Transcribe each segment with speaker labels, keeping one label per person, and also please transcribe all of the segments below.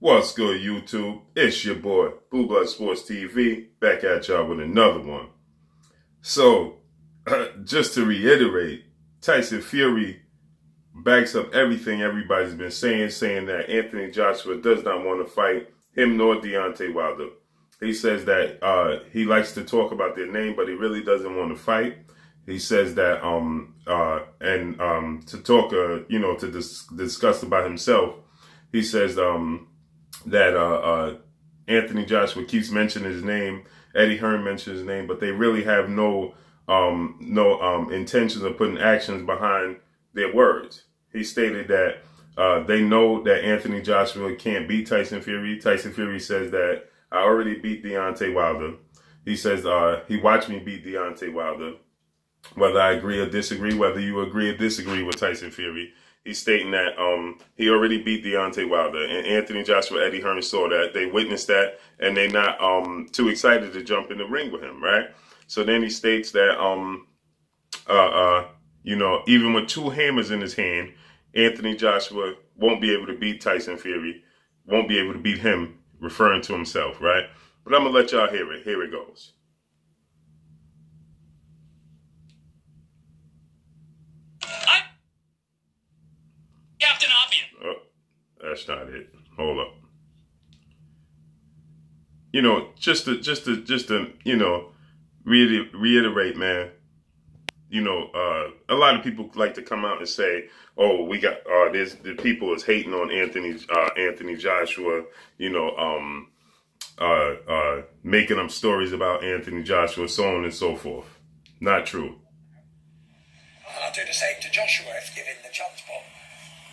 Speaker 1: What's good, YouTube? It's your boy, Blue Blood Sports TV, back at y'all with another one. So, just to reiterate, Tyson Fury backs up everything everybody's been saying that Anthony Joshua does not want to fight him nor Deontay Wilder. He says that he likes to talk about their name, but he really doesn't want to fight. He says that, to talk, to discuss about himself, he says, that Anthony Joshua keeps mentioning his name. Eddie Hearn mentions his name, but they really have no intentions of putting actions behind their words. He stated that they know that Anthony Joshua can't beat Tyson Fury. Tyson Fury says that I already beat Deontay Wilder. He says he watched me beat Deontay Wilder. Whether I agree or disagree, whether you agree or disagree with Tyson Fury, he's stating that he already beat Deontay Wilder, and Anthony Joshua, Eddie Hearn saw that. They witnessed that, and they're not too excited to jump in the ring with him, right? So then he states that, even with two hammers in his hand, Anthony Joshua won't be able to beat Tyson Fury, won't be able to beat him, referring to himself, right? But I'm going to let y'all hear it. Here it goes. That's not it. Hold up. Just to reiterate, man. A lot of people like to come out and say, "Oh, we got the people is hating on Anthony Joshua." Making up stories about Anthony Joshua, so on and so forth. Not true.
Speaker 2: I'll do the same to Joshua if given the chance, Bob.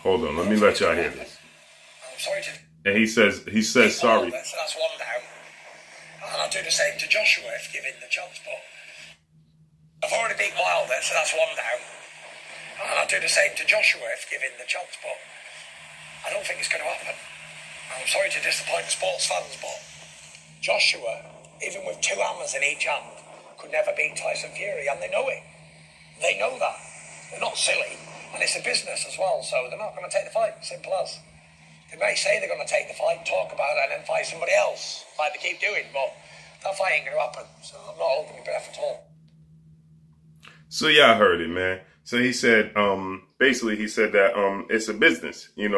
Speaker 1: Hold on, let me let y'all hear this.
Speaker 2: I'm sorry to...
Speaker 1: And he says sorry.
Speaker 2: So that's one down. And I'll do the same to Joshua if given the chance, Bob. I've already beat Wilder, so that's one down. And I'll do the same to Joshua if given the chance, Bob. I don't think it's going to happen. I'm sorry to disappoint sports fans, but Joshua, even with two hammers in each hand, could never beat Tyson Fury, and they know it. They know that. They're not silly. And it's a business as well, so they're not going to take the fight. Simple as. They may say they're going to take the fight, talk about it, and then fight somebody else, like they keep doing, but that fight ain't going to happen. So I'm not holding my breath at all.
Speaker 1: So yeah, I heard it, man. So he said, basically he said that it's a business. He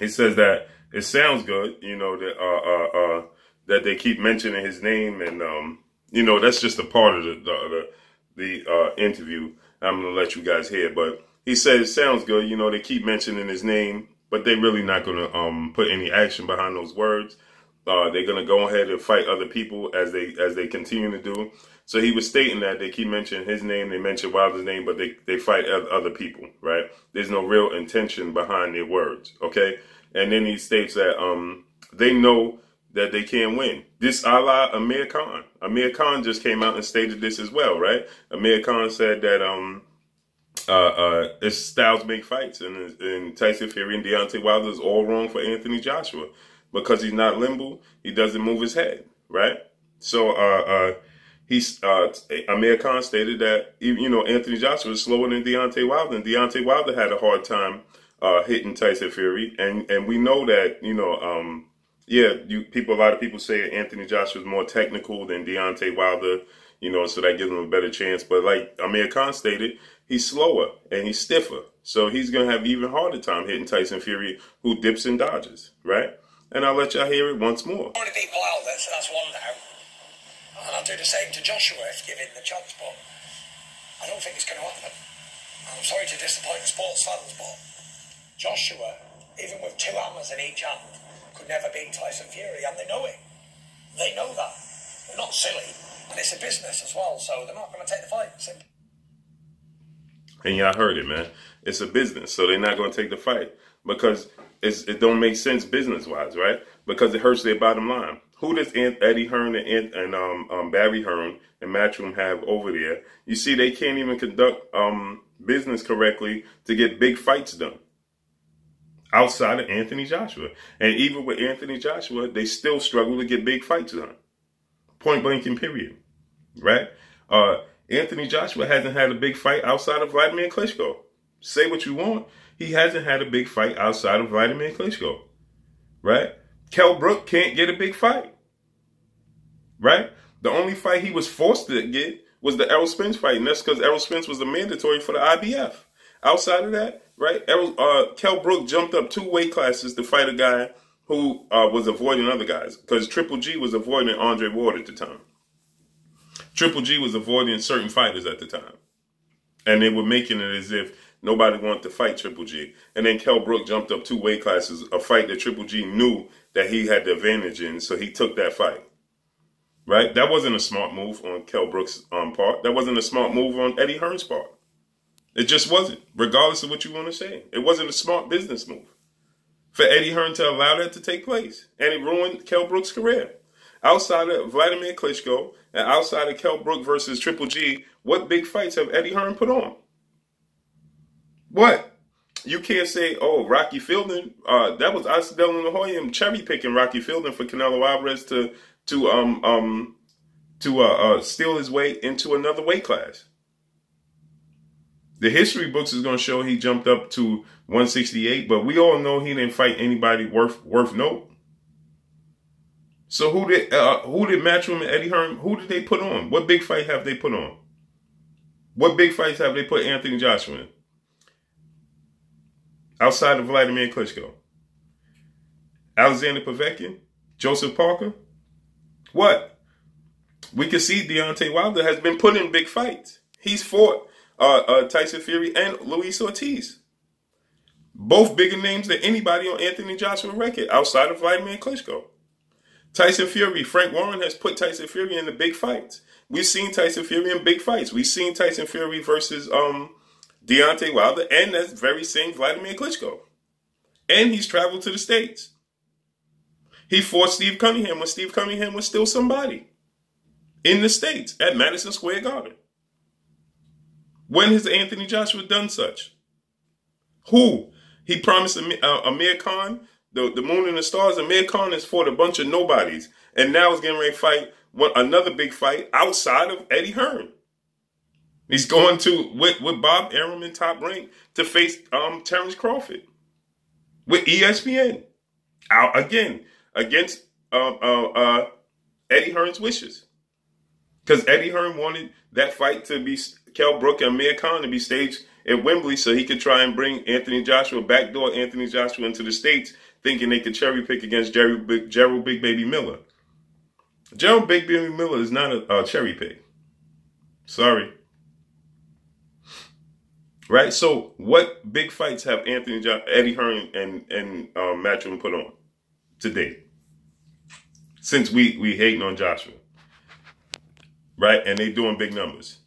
Speaker 1: says that it sounds good, that they keep mentioning his name, and that's just a part of the interview. I'm going to let you guys hear, but he said it sounds good. They keep mentioning his name, but they're really not going to put any action behind those words. They're going to go ahead and fight other people as they continue to do. So he was stating that they keep mentioning his name, they mention Wilder's name, but they fight other people, right? There's no real intention behind their words, okay? And then he states that they know that they can't win. This a la Amir Khan. Amir Khan just came out and stated this as well, right? Amir Khan said that it's styles make fights, and Tyson Fury and Deontay Wilder is all wrong for Anthony Joshua because he's not limber, he doesn't move his head, right? So Amir Khan stated that Anthony Joshua is slower than Deontay Wilder, and Deontay Wilder had a hard time hitting Tyson Fury, and we know that a lot of people say Anthony Joshua is more technical than Deontay Wilder, so that gives him a better chance. But like Amir Khan stated, he's slower and he's stiffer. So he's going to have even harder time hitting Tyson Fury, who dips and dodges, right? And I'll let y'all hear it once more.
Speaker 2: I've already beat Wilder, so that's one down. And I'll do the same to Joshua if given the chance, but I don't think it's going to happen. I'm sorry to disappoint sports fans, but Joshua, even with two hammers in each hand, could never beat Tyson Fury, and they know it. They know that. They're not silly, and it's a business as well, so they're not going to take the fight. Simple.
Speaker 1: And y'all heard it, man. It's a business, so they're not going to take the fight because it don't make sense business-wise, right? Because it hurts their bottom line. Who does Eddie Hearn and Barry Hearn and MATCHROOM have over there? You see, they can't even conduct business correctly to get big fights done outside of Anthony Joshua. And even with Anthony Joshua, they still struggle to get big fights done. Point blank and period. Right? Anthony Joshua hasn't had a big fight outside of Vladimir Klitschko. Say what you want. He hasn't had a big fight outside of Vladimir Klitschko. right? Kell Brook can't get a big fight, right? The only fight he was forced to get was the Errol Spence fight, and that's because Errol Spence was the mandatory for the IBF. Outside of that, right, Kell Brook jumped up 2 weight classes to fight a guy who was avoiding other guys, because Triple G was avoiding Andre Ward at the time. Triple G was avoiding certain fighters at the time. And they were making it as if nobody wanted to fight Triple G. And then Kell Brook jumped up 2 weight classes, a fight that Triple G knew that he had the advantage in, so he took that fight. Right? That wasn't a smart move on Kell Brook's part. That wasn't a smart move on Eddie Hearn's part. It just wasn't, regardless of what you want to say. It wasn't a smart business move for Eddie Hearn to allow that to take place. And it ruined Kell Brook's career. Outside of Vladimir Klitschko and outside of Kell Brook versus Triple G, what big fights have Eddie Hearn put on? What? You can't say, oh, Rocky Fielding. That was Occidental and La Hoya cherry picking Rocky Fielding for Canelo Alvarez to steal his way into another weight class. The history books is going to show he jumped up to 168, but we all know he didn't fight anybody worth note. So who did Matchroom and Eddie Hearn, who did they put on? What big fight have they put on? What big fights have they put Anthony Joshua in? Outside of Vladimir Klitschko. Alexander Povetkin? Joseph Parker? What? We can see Deontay Wilder has been put in big fights. He's fought Tyson Fury and Luis Ortiz. Both bigger names than anybody on Anthony Joshua's record outside of Vladimir Klitschko. Tyson Fury, Frank Warren has put Tyson Fury in the big fights. We've seen Tyson Fury in big fights. We've seen Tyson Fury versus Deontay Wilder and that very same Vladimir Klitschko. And he's traveled to the States. He fought Steve Cunningham when Steve Cunningham was still somebody in the States at Madison Square Garden. When has Anthony Joshua done such? Who? He promised Amir Khan, the moon and the stars. Amir Khan has fought a bunch of nobodies and now is getting ready to fight another big fight outside of Eddie Hearn. He's going to, with Bob Arum in Top Rank, to face Terrence Crawford with ESPN. Out again against Eddie Hearn's wishes. Because Eddie Hearn wanted that fight to be Kell Brook and Amir Khan to be staged at Wembley so he could try and bring Anthony Joshua, backdoor Anthony Joshua into the States, thinking they could cherry pick against Gerald Big Baby Miller. Gerald Big Baby Miller is not a cherry pick. Sorry. Right? So what big fights have Eddie Hearn and Matchroom put on to date? Since we hating on Joshua. Right? And they doing big numbers.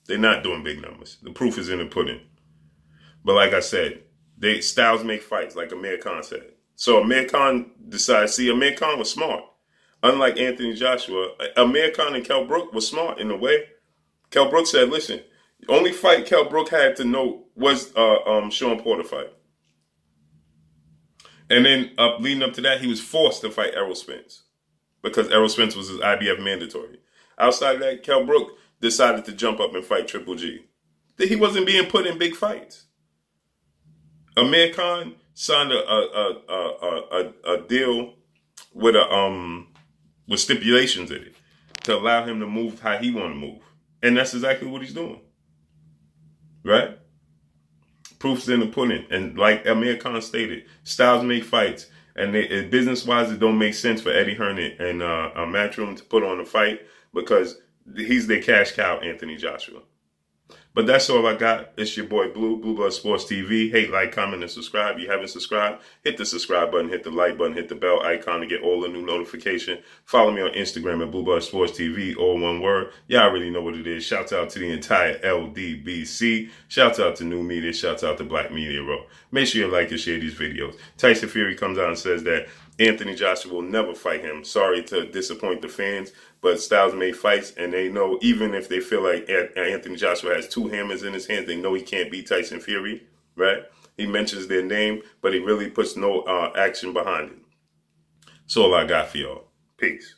Speaker 1: They're not doing big numbers. The proof is in the pudding. But like I said, styles make fights, like Amir Khan said. So Amir Khan decided, Amir Khan was smart. Unlike Anthony Joshua, Amir Khan and Kell Brook was smart in a way. Kell Brook said, listen, the only fight Kell Brook had to know was Sean Porter fight. And then leading up to that, he was forced to fight Errol Spence because Errol Spence was his IBF mandatory. Outside of that, Kell Brook decided to jump up and fight Triple G. He wasn't being put in big fights. Amir Khan signed a deal with with stipulations in it to allow him to move how he want to move, and that's exactly what he's doing. Right? Proof's in the pudding, and like Amir Khan stated, styles make fights, and business-wise, it don't make sense for Eddie Hearn and Matchroom to put on a fight because he's their cash cow, Anthony Joshua. But that's all I got. It's your boy Blue Blood Sports TV. Hate, like, comment, and subscribe. If you haven't subscribed, hit the subscribe button, hit the like button, hit the bell icon to get all the new notification. Follow me on Instagram at Blue Blood Sports TV, all one word. Y'all already know what it is. Shouts out to the entire LDBC. Shouts out to New Media. Shouts out to Black Media Row. Make sure you like and share these videos. Tyson Fury comes out and says that Anthony Joshua will never fight him. Sorry to disappoint the fans, but styles make fights, and they know even if they feel like Anthony Joshua has 2 hammers in his hands, they know he can't beat Tyson Fury, right? He mentions their name, but he really puts no action behind it. That's all I got for y'all. Peace.